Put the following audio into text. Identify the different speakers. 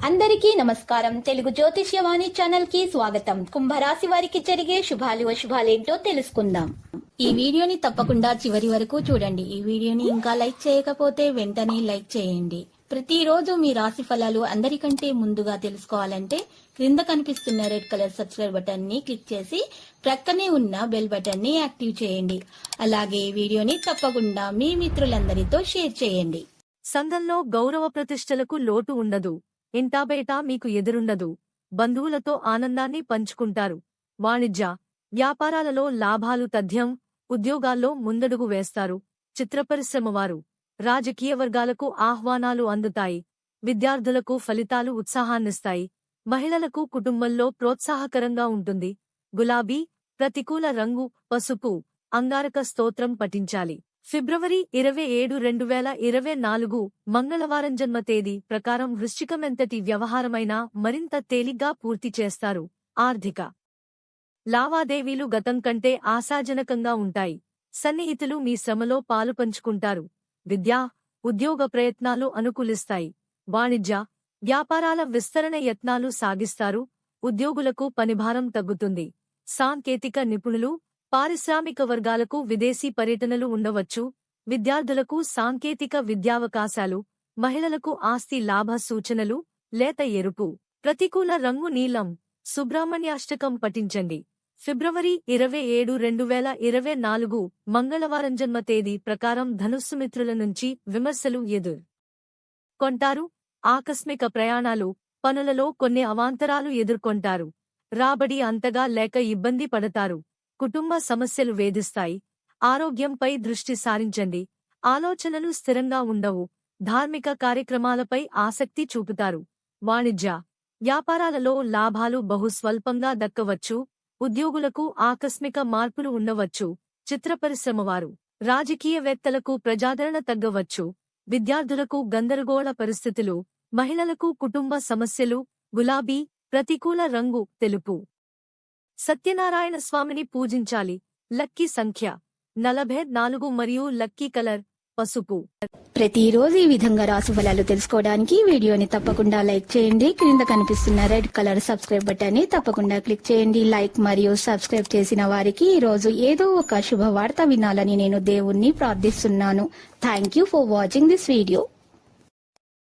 Speaker 1: అందరికీ నమస్కారం. తెలుగు జ్యోతిష్యవాణి ఛానల్ కి స్వాగతం. కుంభరాశి వారికి జరిగే శుభాలు అశుభాలేంటో తెలుసుకుందాం. ఈ వీడియోని తప్పకుండా చివరి వరకు చూడండి. ఈ వీడియోని ఇంకా లైక్ చేయకపోతే వెంటనే లైక్ చేయండి. ప్రతిరోజు మీ రాశి ఫలాలు అందరికంటే ముందుగా తెలుసుకోవాలంటే క్రింద కనిపిస్తున్న రెడ్ కలర్ సబ్స్క్రైబ్ బటన్ ని క్లిక్ చేసి ప్రక్కనే ఉన్న బెల్ బటన్ ని యాక్టివ్ చేయండి. అలాగే ఈ వీడియోని తప్పకుండా మీ మిత్రులందరితో షేర్ చేయండి.
Speaker 2: సంఘంలో గౌరవ ప్రతిష్టలకు లోటు ఉండదు. ఇంటా బయట మీకు ఎదురుండదు. బంధువులతో ఆనందాన్ని పంచుకుంటారు. వాణిజ్య వ్యాపారాలలో లాభాలు తథ్యం. ఉద్యోగాల్లో ముందడుగు వేస్తారు. చిత్ర పరిశ్రమ వారు రాజకీయ వర్గాలకు ఆహ్వానాలు అందుతాయి. విద్యార్థులకు ఫలితాలు ఉత్సాహాన్నిస్తాయి. మహిళలకు కుటుంబంలో ప్రోత్సాహకరంగా ఉంటుంది. గులాబీ ప్రతికూల రంగు పసుపు. అంగారక స్తోత్రం పఠించాలి. ఫిబ్రవరి 27, 2024 మంగళవారం జన్మ తేదీ ప్రకారం వృశ్చికమెంతటి వ్యవహారమైనా మరింత తేలిగ్గా పూర్తి చేస్తారు. ఆర్థిక లావాదేవీలు గతం కంటే ఆశాజనకంగా ఉంటాయి. సన్నిహితులు మీ శ్రమలో పాలుపంచుకుంటారు. విద్యా ఉద్యోగ ప్రయత్నాలు అనుకూలిస్తాయి. వాణిజ్య వ్యాపారాల విస్తరణ యత్నాలు సాగిస్తారు. ఉద్యోగులకు పనిభారం తగ్గుతుంది. సాంకేతిక నిపుణులు పారిశ్రామిక వర్గాలకు విదేశీ పర్యటనలు ఉండవచ్చు. విద్యార్థులకు సాంకేతిక విద్యావకాశాలు. మహిళలకు ఆస్తి లాభ సూచనలు. లేత ఎరుపు ప్రతికూల రంగు నీలం. సుబ్రహ్మణ్యాష్టకం పఠించండి. ఫిబ్రవరి 27, 2024 మంగళవారం జన్మ తేదీ ప్రకారం ధనుస్సు మిత్రుల నుంచి విమర్శలు కొంటారు. ఆకస్మిక ప్రయాణాలు. పనులలో కొన్ని అవాంతరాలు ఎదుర్కొంటారు. రాబడి అంతగా లేక ఇబ్బంది పడతారు. కుటుంబ సమస్యలు వేధిస్తాయి. ఆరోగ్యంపై దృష్టి సారించండి. ఆలోచనలు స్థిరంగా ఉండవు. ధార్మిక కార్యక్రమాలపై ఆసక్తి చూపుతారు. వాణిజ్య వ్యాపారాలలో లాభాలు బహుస్వల్పంగా దక్కవచ్చు. ఉద్యోగులకు ఆకస్మిక మార్పులు ఉండవచ్చు. చిత్ర పరిశ్రమ వారు రాజకీయవేత్తలకు ప్రజాదరణ తగ్గవచ్చు. విద్యార్థులకు గందరగోళ పరిస్థితులు. మహిళలకు కుటుంబ సమస్యలు. గులాబీ ప్రతికూల రంగు తెలుపు. సత్యనారాయణ స్వామిని పూజించాలి. లక్కీ సంఖ్య 44 మరియు లక్కీ కలర్ పసుపు.
Speaker 1: ప్రతిరోజు ఈ విధంగా రాశి ఫలాలు తెలుసుకోవడానికి వీడియోని తప్పకుండా లైక్ చేయండి. క్రింద కనిపిస్తున్న రెడ్ కలర్ సబ్స్క్రైబ్ బటన్ ని తప్పకుండా క్లిక్ చేయండి. లైక్ మరియు సబ్స్క్రైబ్ చేసిన వారికి ఈ రోజు ఏదో ఒక శుభవార్త వినాలని నేను దేవుణ్ణి ప్రార్థిస్తున్నాను. Thank you for watching this video.